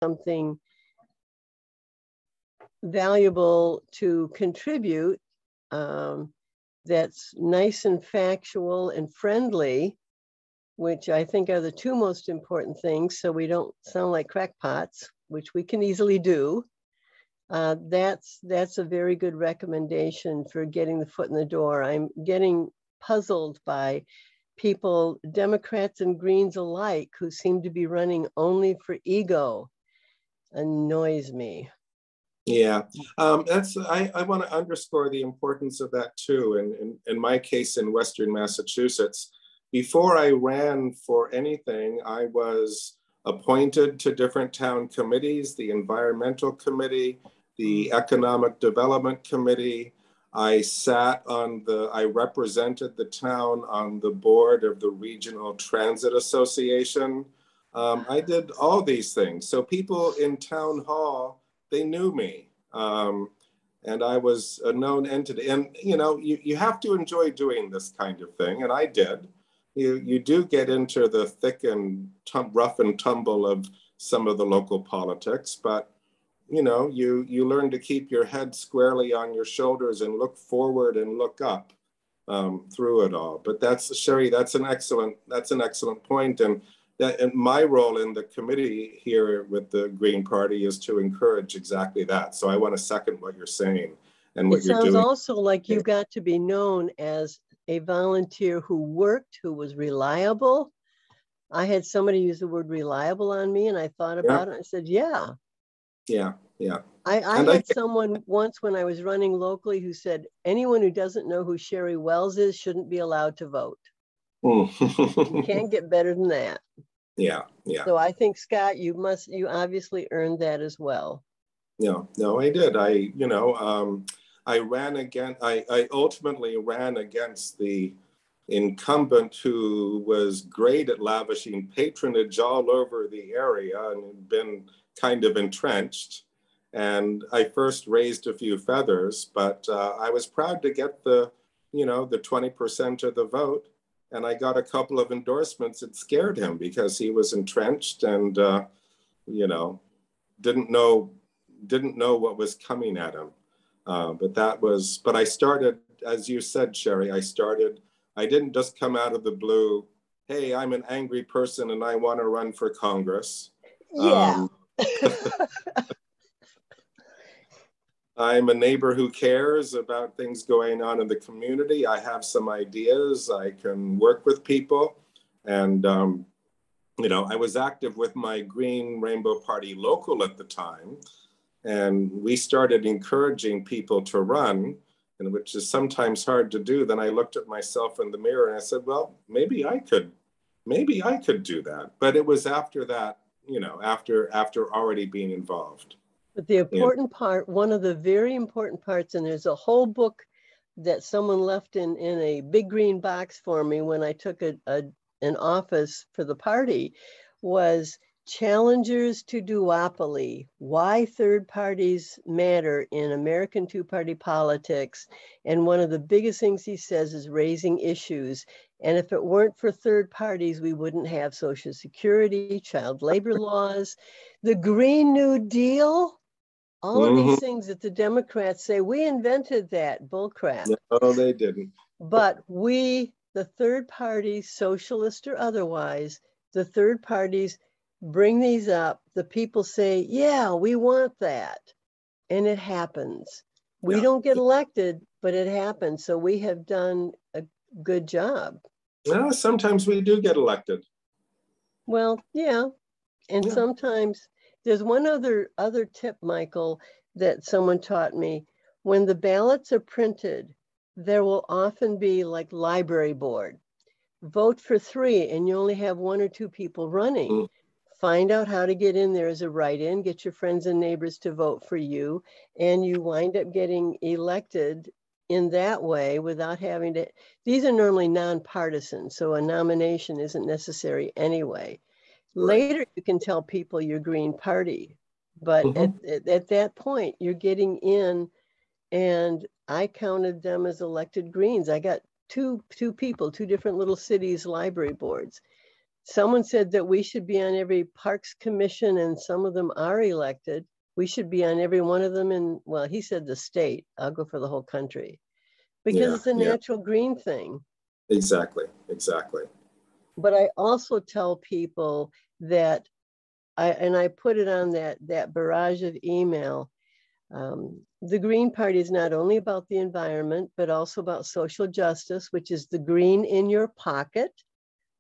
something valuable to contribute that's nice and factual and friendly, which I think are the two most important things, so we don't sound like crackpots, which we can easily do. That's a very good recommendation for getting the foot in the door. I'm getting puzzled by people, Democrats and Greens alike, who seem to be running only for ego. Annoys me. Yeah, I want to underscore the importance of that too. And in my case in Western Massachusetts, before I ran for anything, I was appointed to different town committees, the Environmental Committee, the Economic Development Committee. I represented the town on the board of the Regional Transit Association. I did all these things. So people in town hall, they knew me, and I was a known entity. And you have to enjoy doing this kind of thing, and I did. You do get into the thick and rough and tumble of some of the local politics, but you learn to keep your head squarely on your shoulders and look forward and look up through it all. But Sherry, that's an excellent point. And my role in the committee here with the Green Party is to encourage exactly that. So I want to second what you're saying and what you're doing. It sounds also like you got to be known as a volunteer who worked, who was reliable. I had somebody use the word reliable on me, and I thought about it. I said, yeah. I had someone once when I was running locally who said, anyone who doesn't know who Sherry Wells is shouldn't be allowed to vote. You can't get better than that. Yeah. So I think, Scott, you obviously earned that as well. No, I did. I ran again. I ultimately ran against the incumbent who was great at lavishing patronage all over the area and had been kind of entrenched. And I first raised a few feathers, but I was proud to get the 20% of the vote. And I got a couple of endorsements that scared him because he was entrenched and, didn't know what was coming at him. But I started, as you said, Sherry, I didn't just come out of the blue, hey, I'm an angry person and I want to run for Congress. Yeah. I'm a neighbor who cares about things going on in the community. I have some ideas. I can work with people. And, I was active with my Green Rainbow Party local at the time. And we started encouraging people to run, and which is sometimes hard to do. Then I looked at myself in the mirror and I said, well, maybe I could do that. But it was after that, after already being involved. But the important part, one of the very important parts, and there's a whole book that someone left in a big green box for me when I took an office for the party, was Challengers to Duopoly, Why Third Parties Matter in American Two-Party Politics. And one of the biggest things he says is raising issues. And if it weren't for third parties, we wouldn't have Social Security, child labor laws, the Green New Deal, all of these things that the Democrats say, we invented that, bullcrap. No, they didn't. But we, the third parties, socialist or otherwise, the third parties bring these up. The people say, yeah, we want that. And it happens. We don't get elected, but it happens. So we have done a good job. Well, sometimes we do get elected. Well, yeah. And sometimes there's one other tip, Michael, that someone taught me. When the ballots are printed, there will often be like library board. Vote for 3 and you only have 1 or 2 people running. Find out how to get in there as a write-in, get your friends and neighbors to vote for you, and you wind up getting elected in that way without having to. These are normally nonpartisan, so a nomination isn't necessary anyway. Later, you can tell people you're Green Party, but at that point, you're getting in, and I counted them as elected Greens. I got two people, 2 different little cities library boards. Someone said that we should be on every parks commission, and some of them are elected. We should be on every one of them in, well, he said the state. I'll go for the whole country because it's a natural green thing. Exactly. But I also tell people that I put it on that barrage of email. The Green Party is not only about the environment, but also about social justice, which is the green in your pocket,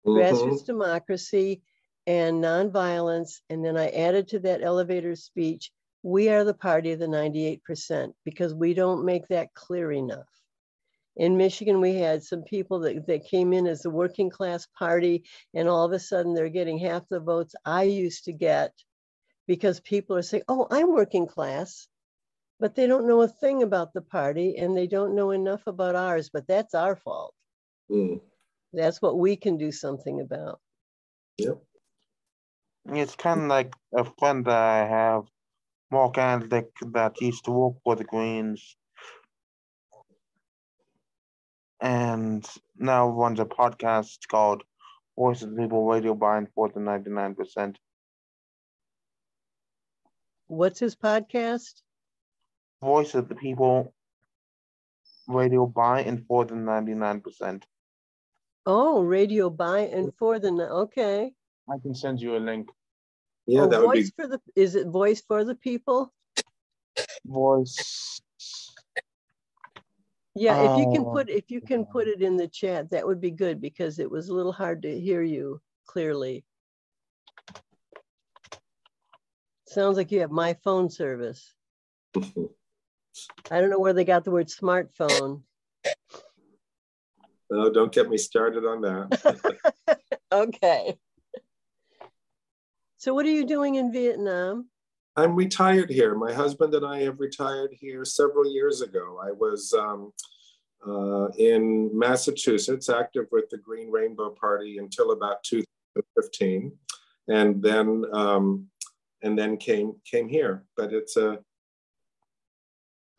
grassroots democracy, and nonviolence. And then I added to that elevator speech, we are the party of the 98% because we don't make that clear enough. In Michigan, we had some people that came in as the working class party, and all of a sudden they're getting half the votes I used to get because people are saying, oh, I'm working class, but they don't know a thing about the party and they don't know enough about ours, but that's our fault. That's what we can do something about. Yep. It's kind of like a friend that I have, Mark Andlick, that used to work for the Greens and now runs a podcast called Voice of the People Radio by and for the 99%. What's his podcast? Voice of the People Radio by and for the 99%. Oh, radio by and for the, okay. I can send you a link. Yeah, that would be. Is it Voice for the People? Voice. Yeah, if you can put it in the chat, that would be good because it was a little hard to hear you clearly. Sounds like you have my phone service. I don't know where they got the word smartphone. No, don't get me started on that. Okay. So what are you doing in Vietnam? I'm retired here. My husband and I have retired here several years ago. I was in Massachusetts, active with the Green Rainbow Party until about 2015, and then came here. But it's a.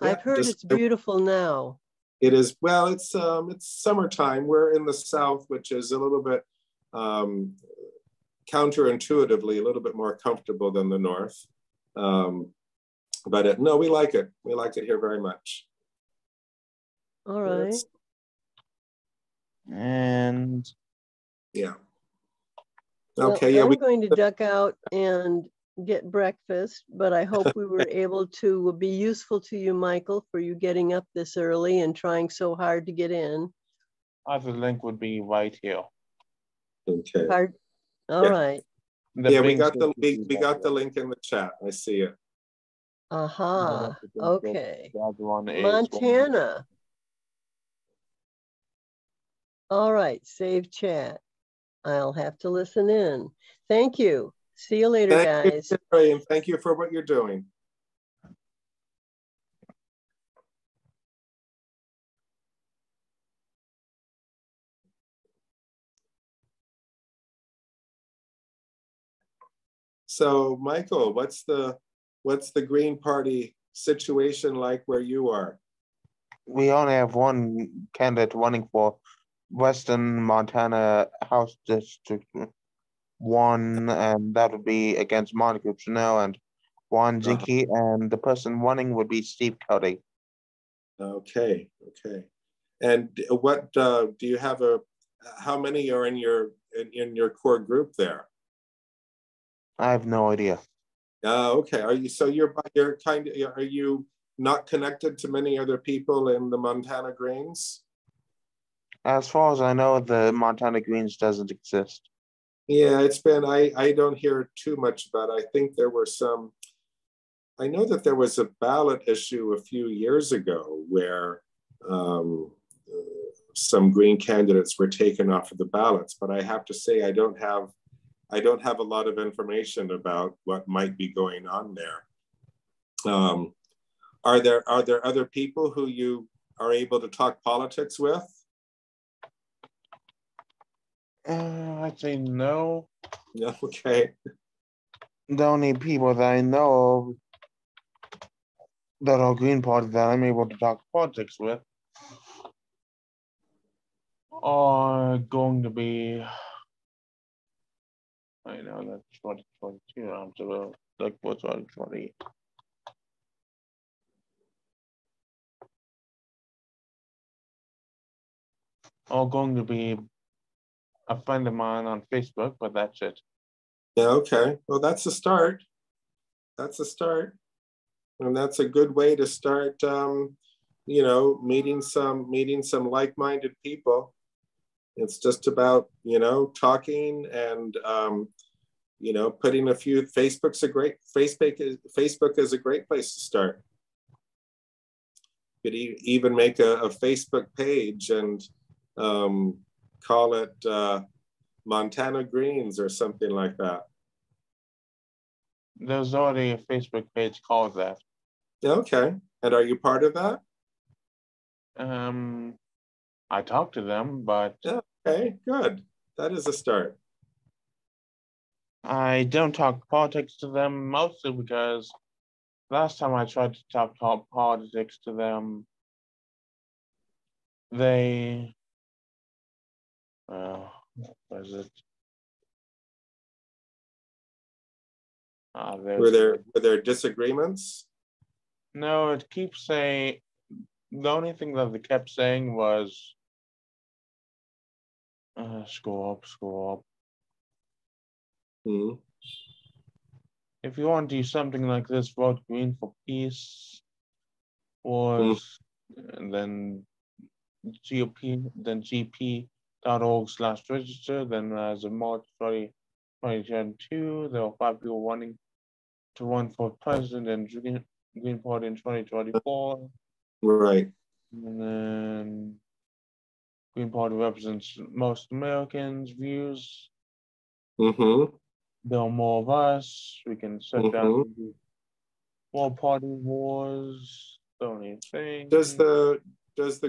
I've heard it's beautiful now. It is. Well, it's summertime. We're in the South, which is a little bit counterintuitively a little bit more comfortable than the North. But no, we like it. We like it here very much. All right. And yeah. Okay. Well, I'm going to duck out and get breakfast, but I hope we were able to be useful to you, Michael, for you getting up this early and trying so hard to get in. The link would be right here. Okay. All right. Yeah, we got the link in the chat. I see it. Aha. Okay. Montana. All right. Save chat. I'll have to listen in. Thank you. See you later, guys. And thank you for what you're doing. So, Michael, what's the Green Party situation like where you are? We only have one candidate running for Western Montana House District 1, and that would be against Monica Chanel and Juan Zinke, and the person running would be Steve Cody. Okay. And what do you have how many are in your core group there? I have no idea. Okay. Are you not connected to many other people in the Montana Greens? As far as I know, the Montana Greens doesn't exist. Yeah, it's been, I don't hear too much about it. I think there were I know that there was a ballot issue a few years ago where some Green candidates were taken off of the ballots, but I have to say I don't have a lot of information about what might be going on there. Are there other people who you are able to talk politics with? I'd say no. Okay. The only people that I know of that are Green Party that I'm able to talk politics with are going to be I know that's 2022. I'm to look for 2020. All going to be a friend of mine on Facebook, but that's it. Yeah, okay. Well, that's a start. That's a start. And that's a good way to start, meeting some like-minded people. It's just about, talking and, putting a few, Facebook is a great place to start. You could even make a Facebook page and call it Montana Greens or something like that. There's already a Facebook page called that. Okay. And are you part of that? I talked to them, but okay, good. That is a start. I don't talk politics to them mostly because last time I tried to talk politics to them, they what was it? Were there disagreements? No, it keeps saying the only thing that they kept saying was scroll up. Mm-hmm. If you want to do something like this, vote Green for Peace, was and then gp.org/register. Then as of March 2022, there were 5 people wanting to run for president and Green Party in 2024. Right. And then Green Party represents most Americans' views. Mm-hmm. There are more of us. We can set down more party wars. Don't thing. Does the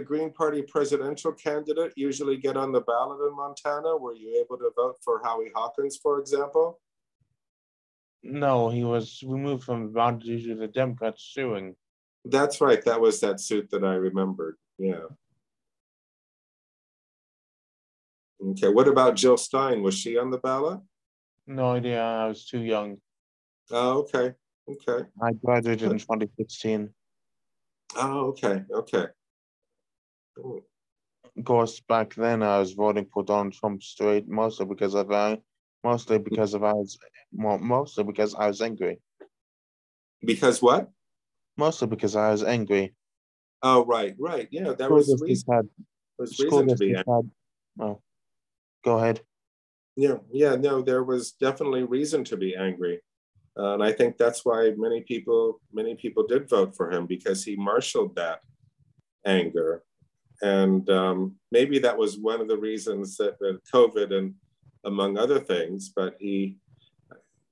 Green Party presidential candidate usually get on the ballot in Montana? Were you able to vote for Howie Hawkins, for example? No, he was removed from the ballot due to the Democrats suing. That's right. That was that suit that I remembered. Yeah. Okay. What about Jill Stein? Was she on the ballot? No idea. I was too young. Oh, okay. Okay. I graduated in 2016. Oh, okay. Okay. Of course, back then I was voting for Donald Trump straight, mostly because I was angry. Because what? Mostly because I was angry. Oh, right. Yeah, there was reason to be angry. Oh, go ahead. Yeah. No, there was definitely reason to be angry. And I think that's why many people did vote for him, because he marshaled that anger. And maybe that was one of the reasons that COVID and among other things, but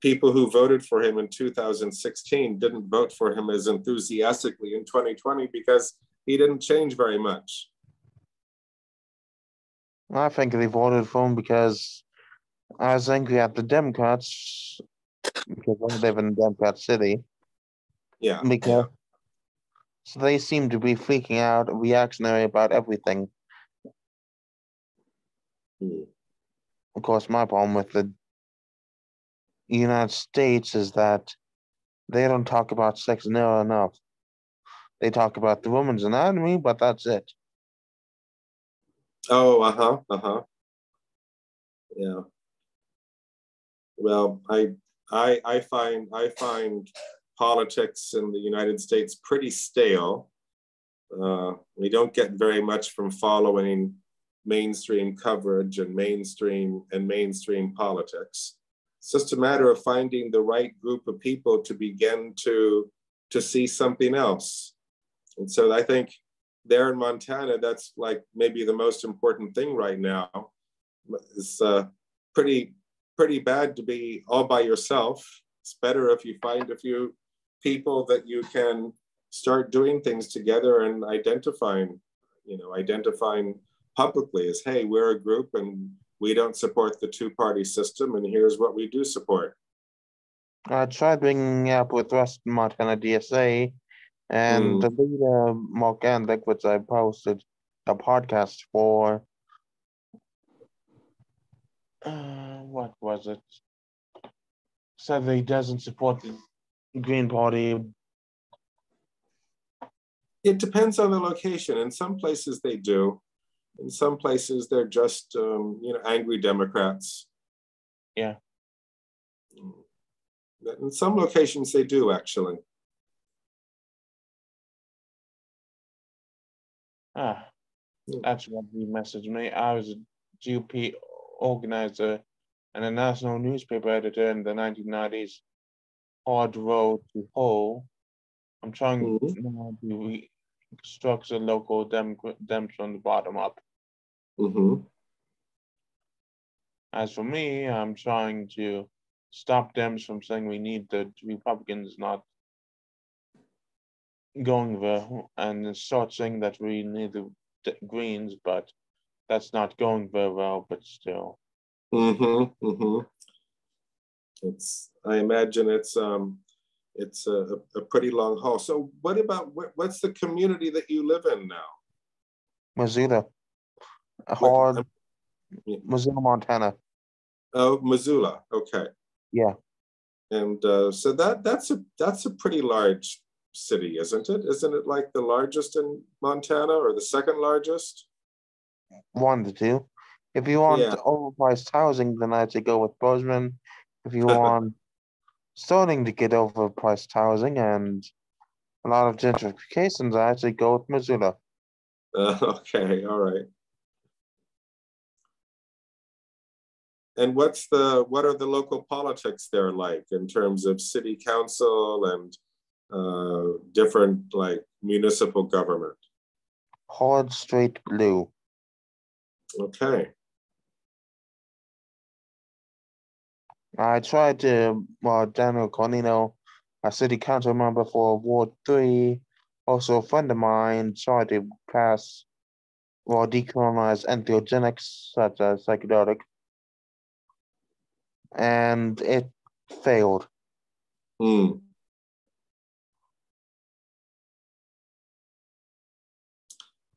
people who voted for him in 2016 didn't vote for him as enthusiastically in 2020 because he didn't change very much. I think they voted for him because I was angry at the Democrats because I live in a Democrat city. Yeah. So they seem to be freaking out, reactionary about everything. Of course, my problem with the United States is that they don't talk about sex nearly enough. They talk about the woman's anatomy, but that's it. Oh, yeah. Well, I find politics in the United States pretty stale. We don't get very much from following mainstream coverage and mainstream politics. It's just a matter of finding the right group of people to begin to see something else. And so I think there in Montana, that's like maybe the most important thing right now. It's pretty bad to be all by yourself. It's better if you find a few people that you can start doing things together and identifying publicly as, hey, we're a group and we don't support the two-party system, and here's what we do support. I tried bringing up with Western Montana DSA, and the leader, Mark Andek, which I posted a podcast for, what was it? said that he doesn't support the Green Party. It depends on the location. In some places they do. In some places they're just, angry Democrats. Yeah. In some locations they do, actually. That's what he messaged me. I was a GOP organizer and a national newspaper editor in the 1990s. Hard road to hoe. I'm trying now to restructure local Dems from the bottom up. As for me, I'm trying to stop Dems from saying we need the Republicans not going there, and start saying that we need the Greens, but that's not going very well, but still. I imagine it's a pretty long haul. So what about, what's the community that you live in now? Missoula. Missoula, Montana. Oh, Missoula. Okay. Yeah. And so that's a pretty large city, isn't it? Isn't it like the largest in Montana or the second largest? One of the two. If you want overpriced housing, then I'd say go with Bozeman. If you want starting to get overpriced housing and a lot of gentrifications, I'd say go with Missoula. Okay, all right. And what are the local politics there like in terms of city council and different like municipal government? Hard, straight blue. Okay. I tried to, Daniel Cornino, a city council member for Ward 3, also a friend of mine, tried to pass or decriminalize entheogenics, such as psychedelic, and it failed.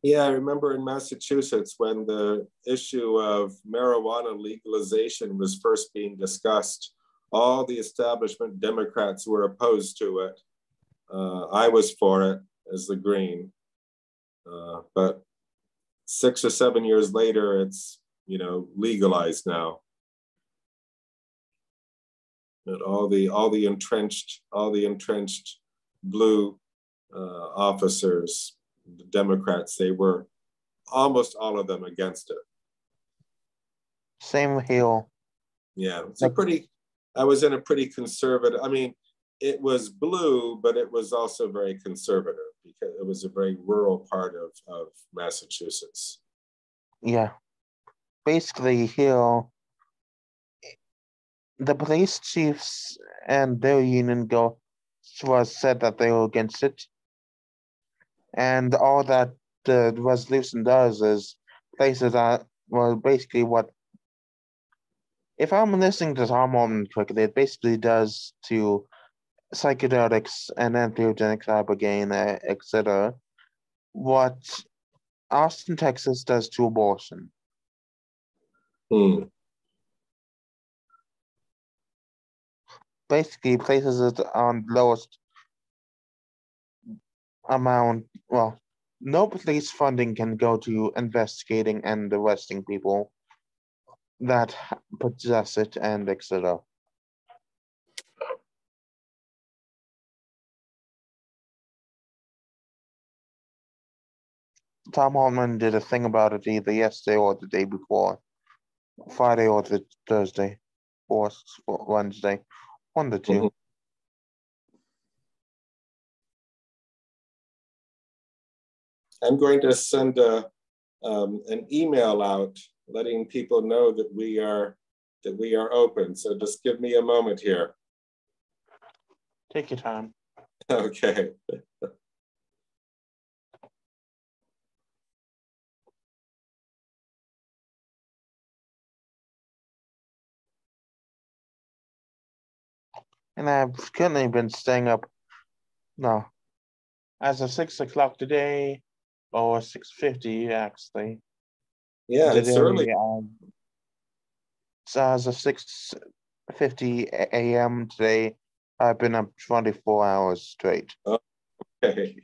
Yeah, I remember in Massachusetts when the issue of marijuana legalization was first being discussed, all the establishment Democrats were opposed to it. I was for it as the Green, but 6 or 7 years later, it's legalized now. And all the entrenched blue officers, the Democrats, they were almost all of them against it. Same here. Yeah, I was in a pretty conservative, I mean, it was blue, but it was also very conservative because it was a very rural part of Massachusetts. Yeah. Basically here, the police chiefs and their union said that they were against it. And all that the resolution does is places that, basically what, if I'm listening to Tom Holman correctly, it basically does to psychedelics and entheogenic ibogaine, etc., what Austin, Texas does to abortion. Basically places it on lowest amount. Well, no police funding can go to investigating and arresting people that possess it and etc. Tom Holman did a thing about it either yesterday or the day before, Friday or the Thursday, or Wednesday, one of the two. I'm going to send an email out letting people know that we are open. So just give me a moment here. Take your time. Okay. And I've currently been staying up, as of 6 o'clock today, or 6:50 actually. Yeah, today, it's early. So as of 6 8:50 a.m. today. I've been up 24 hours straight. Okay.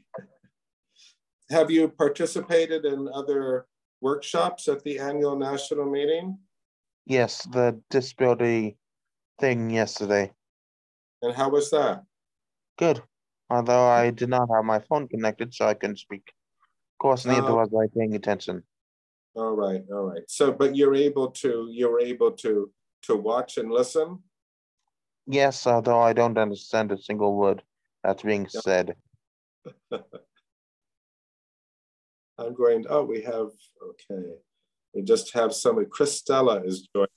Have you participated in other workshops at the annual national meeting? Yes, the disability thing yesterday. And how was that? Good. Although I did not have my phone connected, so I couldn't speak. Of course, neither was I paying attention. All right, all right. So, but you're able to watch and listen? Yes, although I don't understand a single word that's being said. I'm going, oh, we have, okay. We just have somebody, Chris Stella is joining.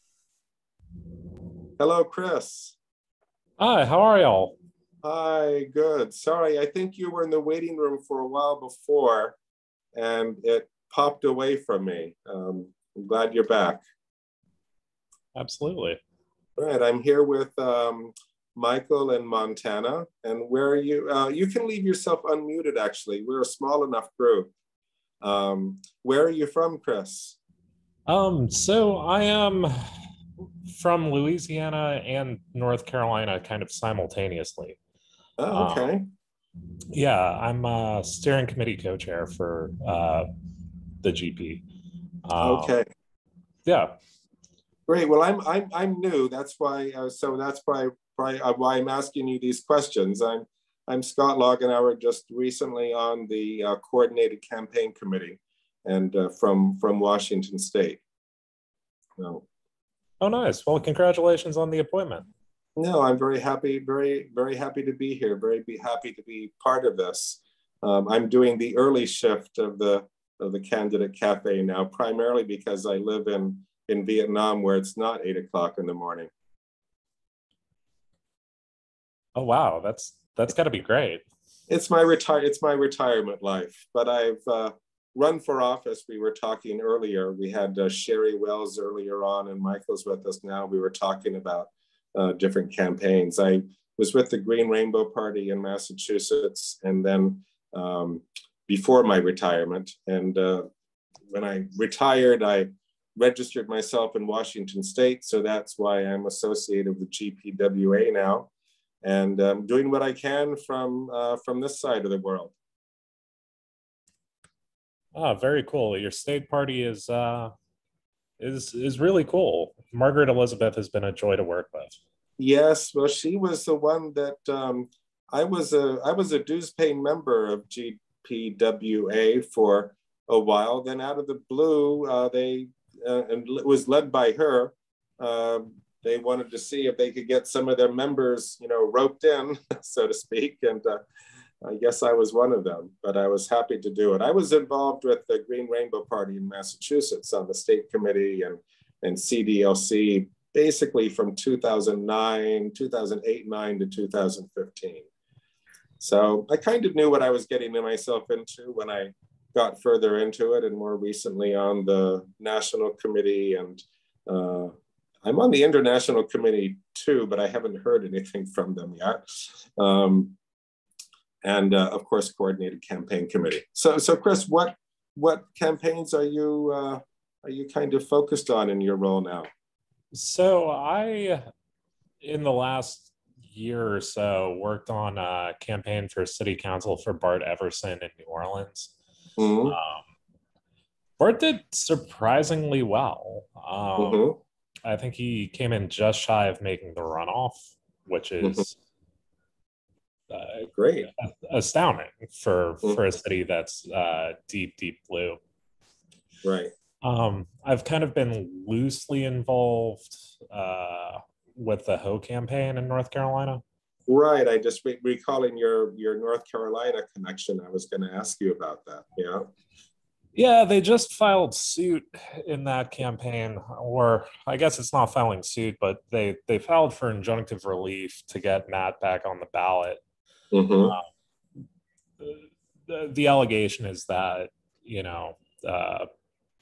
Hello, Chris. Hi, how are y'all? Hi, good. Sorry, I think you were in the waiting room for a while before and it popped away from me. I'm glad you're back. Absolutely. All right, I'm here with Michael in Montana. And where are you? You can leave yourself unmuted, actually. We're a small enough group. Where are you from, Chris? So I am from Louisiana and North Carolina kind of simultaneously. Oh, okay. Yeah, I'm a steering committee co-chair for the GP. Okay. Yeah. Great. Well, I'm new. That's why. So that's probably why I'm asking you these questions. I'm Scott Logenauer, just recently on the coordinated campaign committee, and from Washington State. No. Oh, nice. Well, congratulations on the appointment. No, I'm very happy, very happy to be here. Happy to be part of this. I'm doing the early shift of the Candidate Cafe now, primarily because I live in Vietnam, where it's not 8 o'clock in the morning. Oh, wow. That's got to be great. It's my retirement life, but I've run for office. We were talking earlier. We had Sherry Wells earlier on, and Michael's with us now. We were talking about different campaigns. I was with the Green Rainbow Party in Massachusetts, and then before my retirement. And when I retired, I registered myself in Washington State. So that's why I'm associated with GPWA now, and doing what I can from this side of the world. Oh, very cool. Your state party is really cool. Margaret Elizabeth has been a joy to work with. Yes, well, she was the one that I was a dues paying member of GPWA for a while. Then out of the blue, and it was led by her. They wanted to see if they could get some of their members, roped in, so to speak, and I guess I was one of them. But I was happy to do it. I was involved with the Green Rainbow Party in Massachusetts on the state committee and CDLC, basically from 2008, 9 to 2015. So I kind of knew what I was getting myself into when I got further into it, and more recently on the national committee. And I'm on the international committee too, but I haven't heard anything from them yet. And of course, coordinated campaign committee. So Chris, what campaigns are you kind of focused on in your role now? So I, in the last year or so, worked on a campaign for city council for Bart Everson in New Orleans. Mm-hmm. Bart did surprisingly well. Mm-hmm. I think he came in just shy of making the runoff, which is great, astounding for a city that's deep blue. Right. I've kind of been loosely involved with the Ho campaign in North Carolina. Right. I just recalling your North Carolina connection. I was going to ask you about that. Yeah. Yeah, they just filed suit in that campaign, or I guess it's not filing suit, but they filed for injunctive relief to get Matt back on the ballot. Mm-hmm. The allegation is that,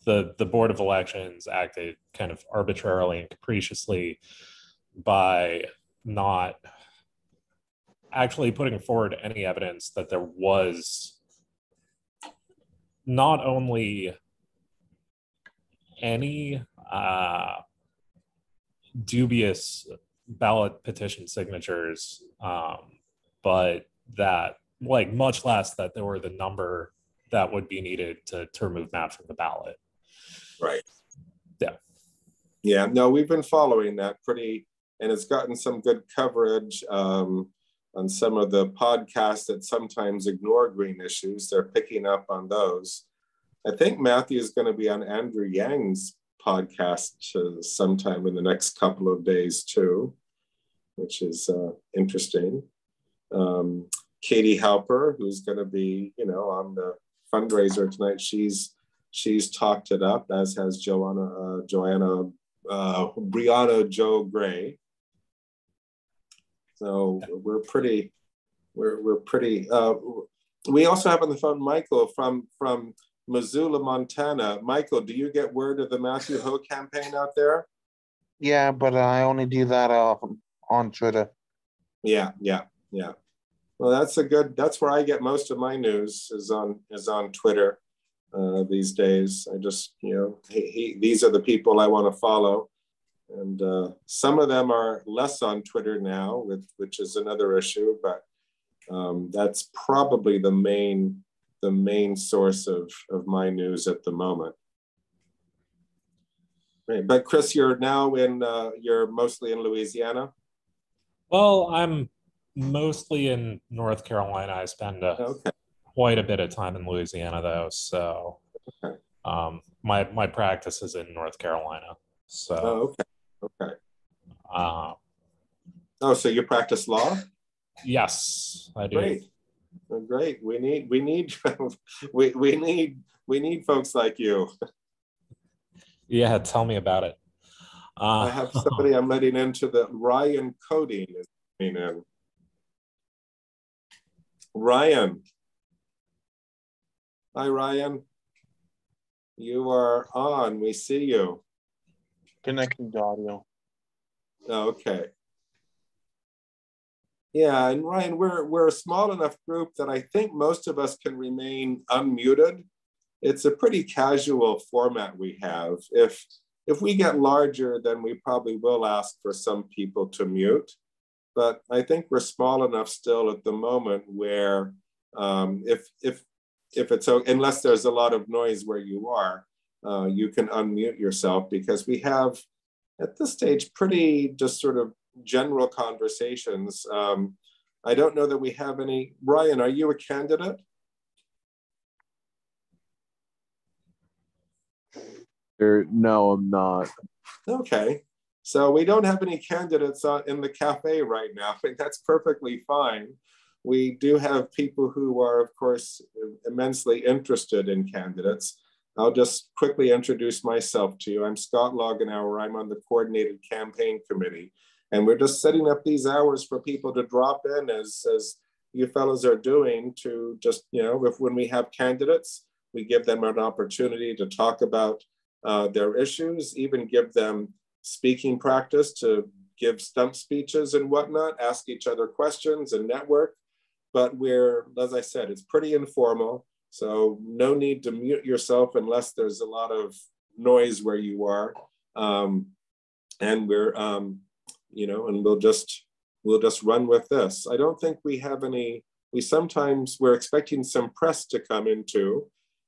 the Board of Elections acted kind of arbitrarily and capriciously by not actually putting forward any evidence that there was not only any dubious ballot petition signatures, but that, like, much less that there were the number that would be needed to remove Matt from the ballot. Right. Yeah. Yeah, no, we've been following that pretty, and it's gotten some good coverage on some of the podcasts that sometimes ignore green issues. They're picking up on those. I think Matthew is going to be on Andrew Yang's podcast sometime in the next couple of days too, which is interesting. Katie Halper, who's going to be, on the fundraiser tonight, she's talked it up, as has Brianna Joe Gray. So we're pretty. We also have on the phone Michael from Missoula, Montana. Michael, do you get word of the Matthew Ho campaign out there? Yeah, but I only do that on Twitter. Yeah. Well, that's where I get most of my news is on Twitter these days. I just, these are the people I want to follow. And some of them are less on Twitter now, which is another issue, but that's probably the main source of my news at the moment. Right. But Chris, you're now you're mostly in Louisiana? Well, I'm mostly in North Carolina. I spend quite a bit of time in Louisiana, though. So my practice is in North Carolina. So okay. So you practice law? Yes, I do. Great. Great. We need we need folks like you. Yeah, tell me about it. I have somebody I'm letting into Ryan Coding is coming in. Ryan. Hi, Ryan. You are on. We see you. Connecting to audio. Okay. Yeah, and Ryan, we're a small enough group that I think most of us can remain unmuted. It's a pretty casual format we have. If we get larger, then we probably will ask for some people to mute. But I think we're small enough still at the moment where if it's okay, unless there's a lot of noise where you are, you can unmute yourself, because we have at this stage pretty just sort of general conversations. I don't know that we have any. Ryan, are you a candidate? No, I'm not. Okay. So we don't have any candidates in the cafe right now. I think that's perfectly fine. We do have people who are, of course, immensely interested in candidates. I'll just quickly introduce myself to you. I'm Scott Loganauer. I'm on the Coordinated Campaign Committee. And we're just setting up these hours for people to drop in as you fellows are doing, to just, when we have candidates, we give them an opportunity to talk about their issues, even give them speaking practice to give stump speeches and whatnot, ask each other questions and network. But as I said, it's pretty informal. So no need to mute yourself unless there's a lot of noise where you are. And we're, and we'll just run with this. I don't think we have any, we're expecting some press to come in too,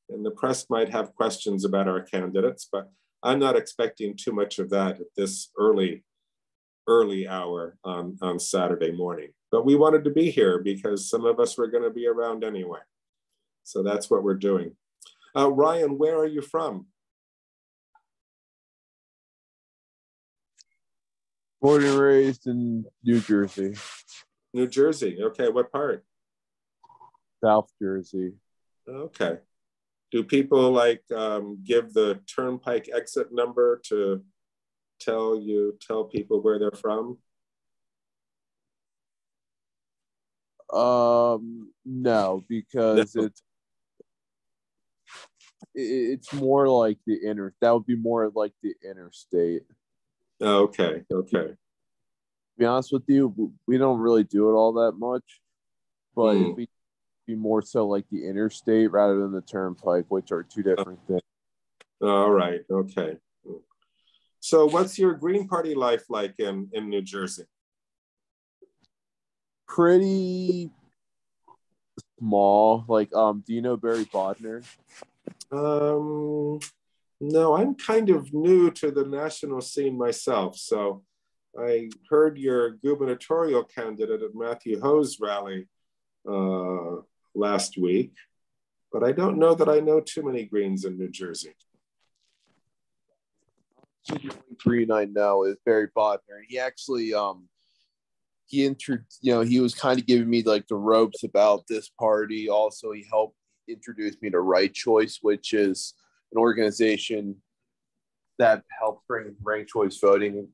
and the press might have questions about our candidates, but I'm not expecting too much of that at this early hour on Saturday morning. But we wanted to be here because some of us were going to be around anyway. So that's what we're doing. Ryan, where are you from? Born and raised in New Jersey. New Jersey. Okay, what part? South Jersey. Okay. Do people give the turnpike exit number to tell people where they're from? No, because it's more like that would be more like the interstate. Okay. To be honest with you, we don't really do it all that much, but it'd be more so like the interstate rather than the turnpike, which are two different things. All right. Okay. So what's your Green Party life like in New Jersey? Pretty small. Like, do you know Barry Bodner? No, I'm kind of new to the national scene myself. So I heard your gubernatorial candidate at Matthew Ho's rally last week, but I don't know that I know too many Greens in New Jersey. The only Green I know is Barry Bodner. He actually, he was kind of giving me like the ropes about this party. Also, he helped introduce me to Right Choice, which is an organization that helps bring ranked choice voting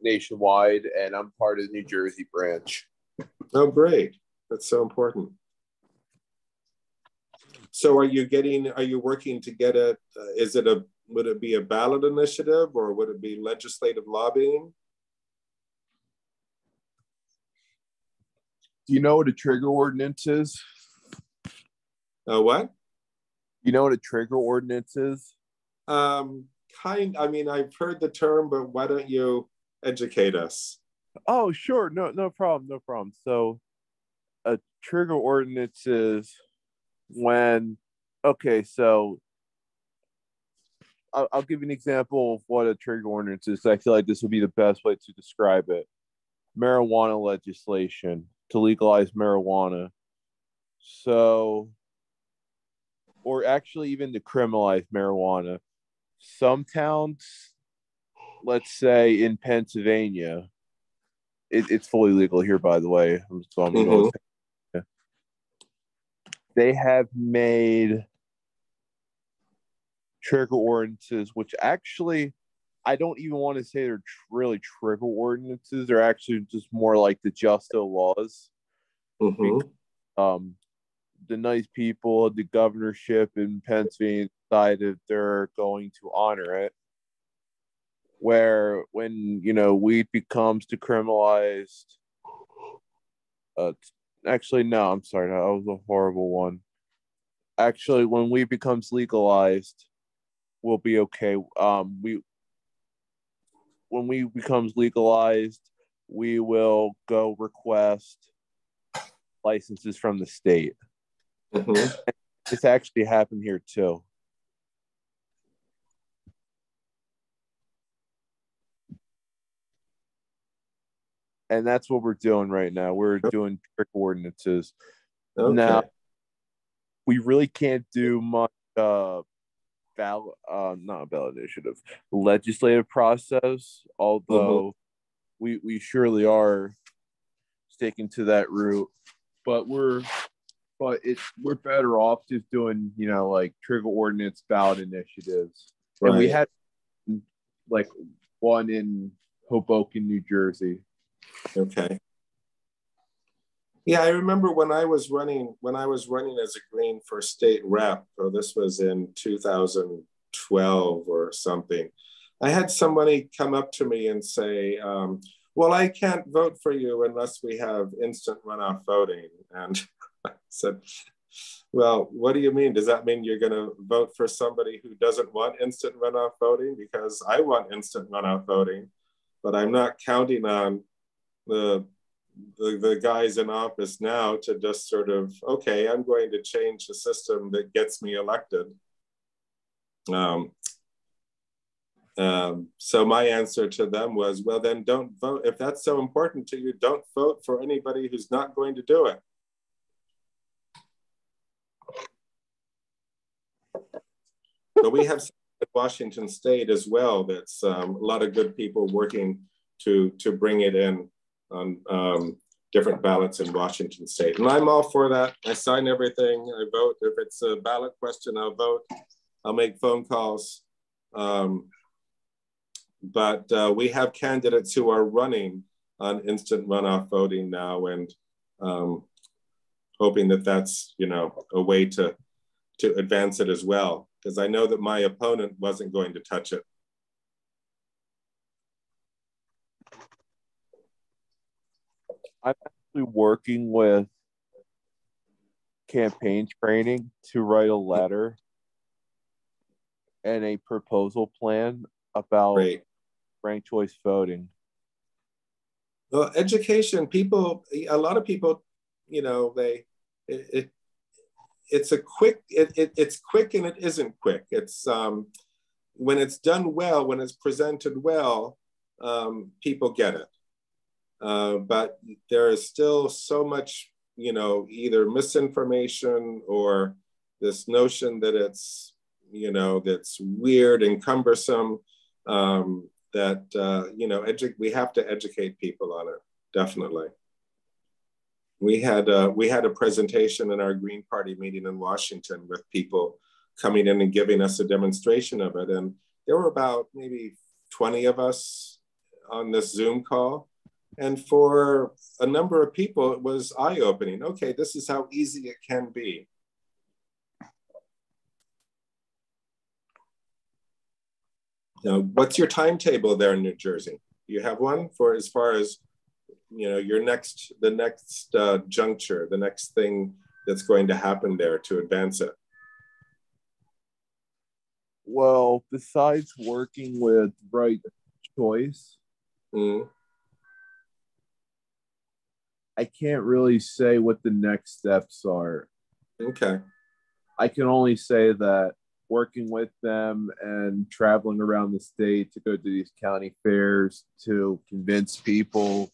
nationwide, and I'm part of the New Jersey branch. Oh, great. That's so important. So are you working to get would it be a ballot initiative or would it be legislative lobbying? Do you know what a trigger ordinance is? What? You know what a trigger ordinance is? I've heard the term, but why don't you educate us? Oh, sure. No problem. So a trigger ordinance is so I'll give you an example of what a trigger ordinance is. I feel like this will be the best way to describe it. Marijuana legislation to legalize marijuana. So, or actually even to criminalize marijuana. Some towns, let's say in Pennsylvania, it's fully legal here, by the way. They have made trigger ordinances, which actually I don't even want to say they're really trigger ordinances. They're actually just more like the Justo laws. The nice people at the governorship in Pennsylvania decided they're going to honor it. Where when weed becomes decriminalized, actually no, I'm sorry, that was a horrible one. Actually, when weed becomes legalized, we'll be okay. When weed becomes legalized, we will go request licenses from the state. This actually happened here too. And that's what we're doing right now. We're doing trigger ordinances. Okay. Now, we really can't do much not a ballot initiative, legislative process, although we surely are sticking to that route. But we're better off just doing, like trigger ordinance ballot initiatives. Right. And we had like one in Hoboken, New Jersey. Okay. Yeah, I remember when I was running as a Green for state rep, so this was in 2012 or something. I had somebody come up to me and say, well, I can't vote for you unless we have instant runoff voting. And I said, well, what do you mean? Does that mean you're going to vote for somebody who doesn't want instant runoff voting? Because I want instant runoff voting, but I'm not counting on the guys in office now to just sort of, okay, I'm going to change the system that gets me elected. So my answer to them was, well, then don't vote. If that's so important to you, don't vote for anybody who's not going to do it. But we have Washington State as well. That's a lot of good people working to bring it in on different ballots in Washington State. And I'm all for that. I sign everything, I vote. If it's a ballot question, I'll vote. I'll make phone calls. But we have candidates who are running on instant runoff voting now, and hoping that that's, a way to advance it as well. Because I know that my opponent wasn't going to touch it. I'm actually working with campaign training to write a letter and a proposal plan about Great. ranked choice voting? Well, education, a lot of people, you know, it's quick and it isn't quick. It's when it's done well, when it's presented well, people get it. But there is still so much, you know, either misinformation or this notion that it's, you know, that's weird and cumbersome, that, you know, we have to educate people on it, definitely. We had a presentation in our Green Party meeting in Washington with people coming in and giving us a demonstration of it. And there were about maybe 20 of us on this Zoom call. And for a number of people, it was eye-opening. Okay, this is how easy it can be. Now, what's your timetable there in New Jersey? Do you have one for as far as, you know, the next juncture, the next thing that's going to happen there to advance it? Well, besides working with Right Choice, I can't really say what the next steps are. Okay. I can only say that working with them and traveling around the state to go to these county fairs to convince people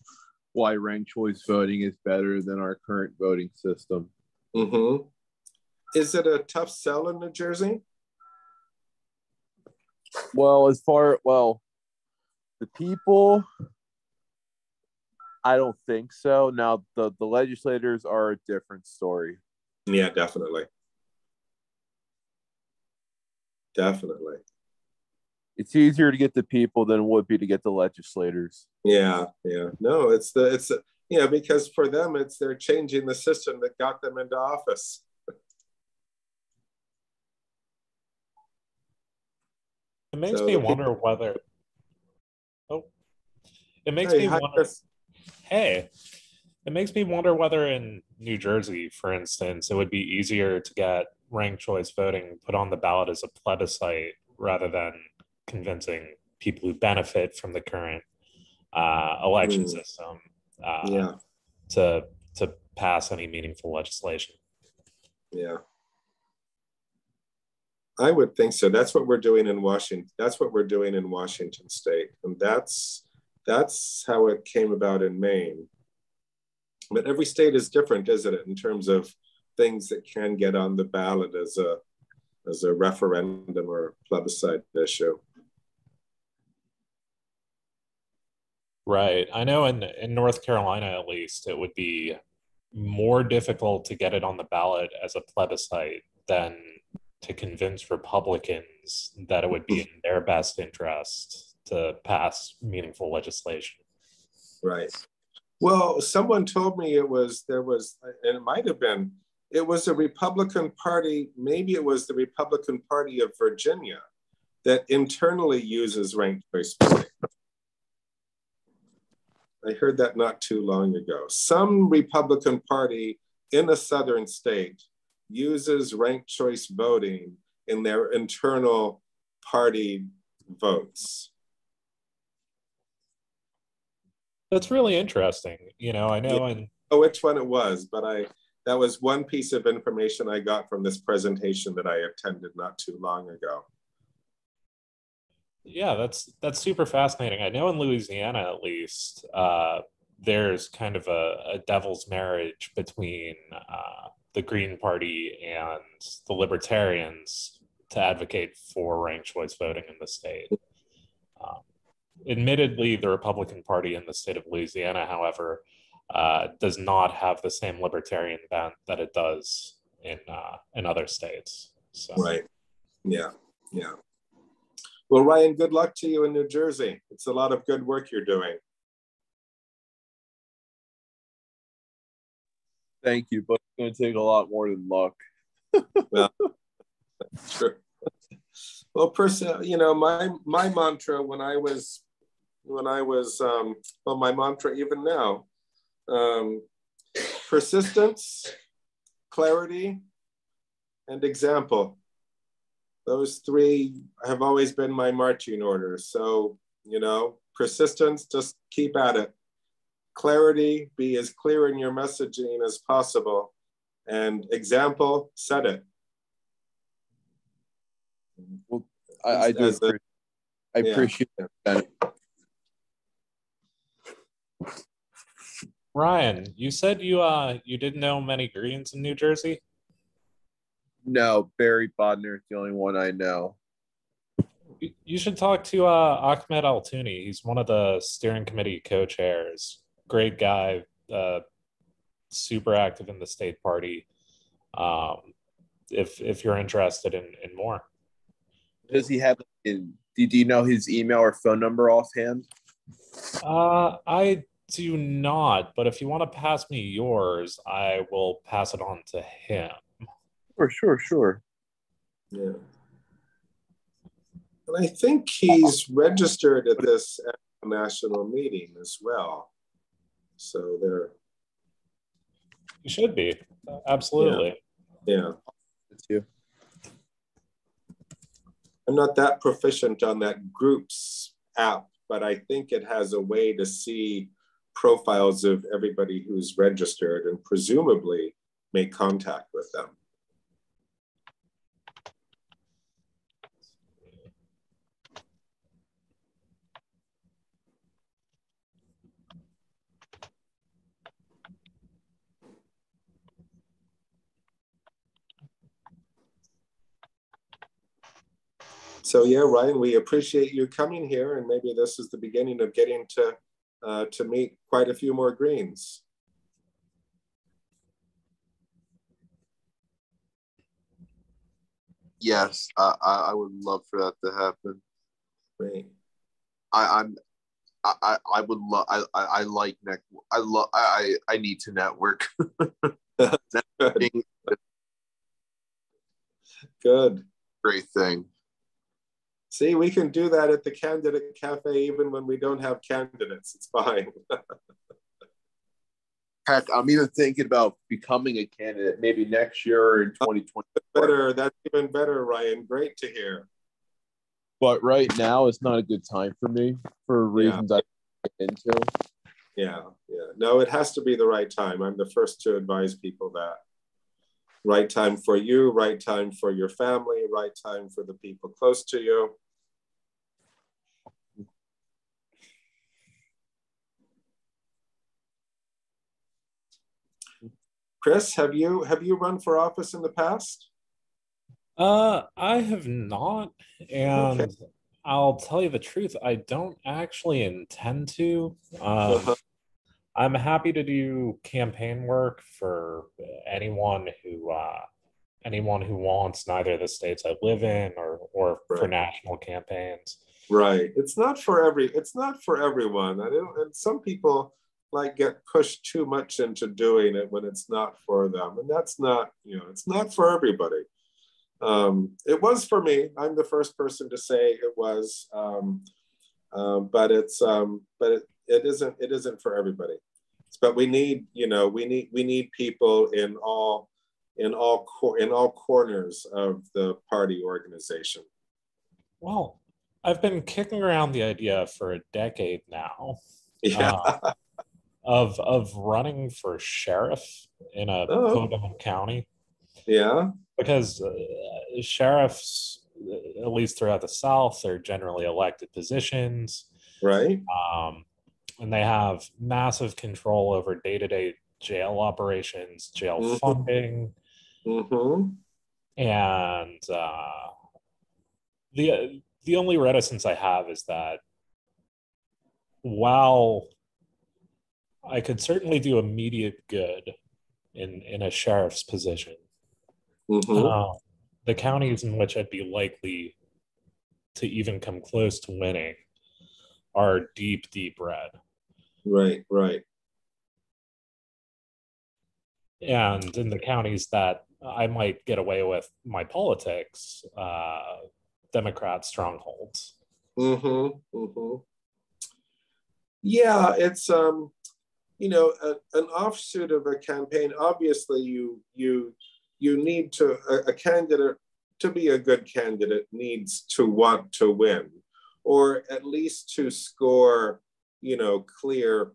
why ranked choice voting is better than our current voting system. Mm-hmm. Is it a tough sell in New Jersey? Well, the people, I don't think so. Now, the legislators are a different story. Yeah, definitely. Definitely. It's easier to get the people than it would be to get the legislators. Yeah, yeah. No, it's you know, because for them, they're changing the system that got them into office. It makes me wonder whether. Oh, it makes me wonder. Hey, it makes me wonder whether in New Jersey, for instance, it would be easier to get ranked choice voting put on the ballot as a plebiscite rather than convincing people who benefit from the current election system to pass any meaningful legislation. Yeah. I would think so. That's what we're doing in Washington. That's what we're doing in Washington State. And that's how it came about in Maine. But every state is different, isn't it, in terms of things that can get on the ballot as a referendum or plebiscite issue. Right. I know in North Carolina, at least, it would be more difficult to get it on the ballot as a plebiscite than to convince Republicans that it would be in their best interest to pass meaningful legislation. Right. Well, someone told me it was a Republican Party, maybe it was the Republican Party of Virginia that internally uses ranked choice voting. I heard that not too long ago. Some Republican Party in a southern state uses ranked choice voting in their internal party votes. That's really interesting. You know, I know which one it was, but that was one piece of information I got from this presentation that I attended not too long ago. Yeah, that's super fascinating. I know in Louisiana, at least, there's kind of a devil's marriage between the Green Party and the Libertarians to advocate for ranked choice voting in the state. Admittedly, the Republican Party in the state of Louisiana, however, does not have the same libertarian bent that it does in other states. So. Right. Yeah. Yeah. Well, Ryan, good luck to you in New Jersey. It's a lot of good work you're doing. Thank you, but it's going to take a lot more than luck. Well, true. Well, you know, my mantra when I was my mantra even now, persistence, clarity, and example. those three have always been my marching orders. So, you know, persistence, just keep at it. Clarity, be as clear in your messaging as possible. And example, set it. Well, I do. I appreciate that. Ryan, you said you didn't know many Greens in New Jersey? No, Barry Bodner is the only one I know. You should talk to Ahmed Al-Tuni. He's one of the steering committee co-chairs. Great guy, super active in the state party. If you're interested in more. Does he have? Do you know his email or phone number offhand? I do not, but if you want to pass me yours, I will pass it on to him. Sure. Yeah. And I think he's registered at this national meeting as well. So there. You should be. Absolutely. Yeah. It's you. I'm not that proficient on that groups app, but I think it has a way to see profiles of everybody who's registered and presumably make contact with them. So yeah, Ryan, we appreciate you coming here, and maybe this is the beginning of getting to meet quite a few more Greens. Yes, I would love for that to happen. Great. I would love. I like I need to network. Good. Good. Great thing. See, we can do that at the Candidate Café even when we don't have candidates. It's fine. Heck, I'm even thinking about becoming a candidate maybe next year or in 2020. Better. That's even better, Ryan. Great to hear. But right now, it's not a good time for me for reasons I get into. Yeah. No, it has to be the right time. I'm the first to advise people that. Right time for you, right time for your family, right time for the people close to you. Chris, have you run for office in the past? I have not, and Okay. I'll tell you the truth, I don't actually intend to. I'm happy to do campaign work for anyone who wants, neither the states I live in or for national campaigns. Right. It's not for everyone. And some people like get pushed too much into doing it when it's not for them. And that's not, it's not for everybody. It was for me. I'm the first person to say it was, but it isn't for everybody. But we need people in all corners of the party organization. Well, I've been kicking around the idea for a decade now. Yeah. Of running for sheriff in a podunk county. Yeah. Because sheriffs, at least throughout the South, are generally elected positions. Right. And they have massive control over day-to-day jail operations, jail funding. Mm-hmm. And the only reticence I have is that while I could certainly do immediate good in a sheriff's position, the counties in which I'd be likely to even come close to winning are deep red. Right. And in the counties that I might get away with my politics, Democrat strongholds. Yeah, it's an offshoot of a campaign. Obviously, you need to a candidate to be a good candidate needs to want to win, or at least to score, you know, clear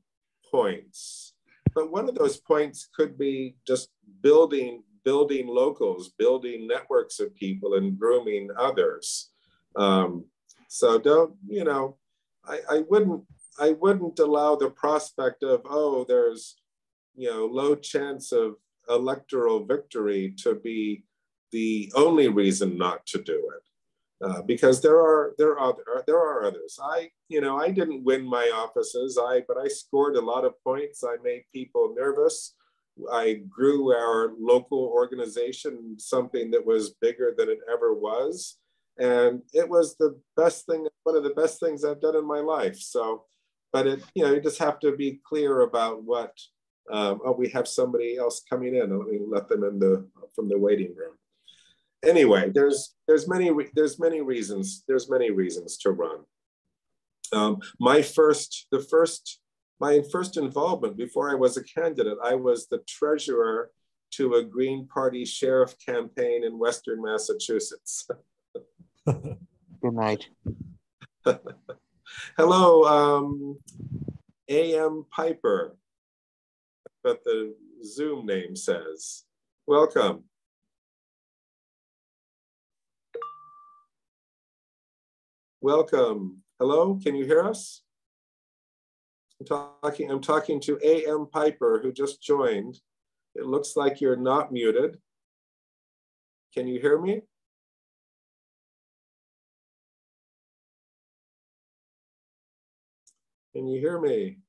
points. But one of those points could be just building locals, building networks of people, and grooming others. So don't, you know, I wouldn't allow the prospect of, oh, there's, you know, low chance of electoral victory to be the only reason not to do it, because there are others. I didn't win my offices, but I scored a lot of points. I made people nervous. I grew our local organization, something that was bigger than it ever was. And it was the best thing, one of the best things I've done in my life. So, but it, you know, you just have to be clear about what, oh, we have somebody else coming in. Let me let them in from the waiting room. Anyway, there's many reasons to run. My first involvement before I was a candidate, I was the treasurer to a Green Party sheriff campaign in Western Massachusetts. Good night. Hello, A.M. Piper, but the Zoom name says. Welcome. Welcome. Hello, can you hear us? I'm talking to A.M. Piper, who just joined. It looks like you're not muted. Can you hear me? Can you hear me?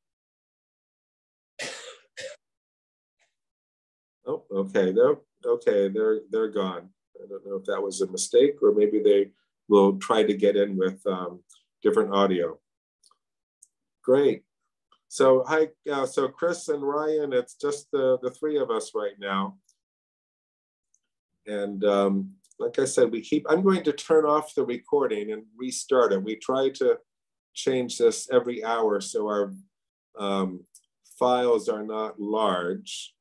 Oh, okay. They're gone. I don't know if that was a mistake, or maybe they will try to get in with different audio. Great. So hi, so Chris and Ryan, it's just the three of us right now. And like I said, I'm going to turn off the recording and restart it. We try to change this every hour so our files are not large.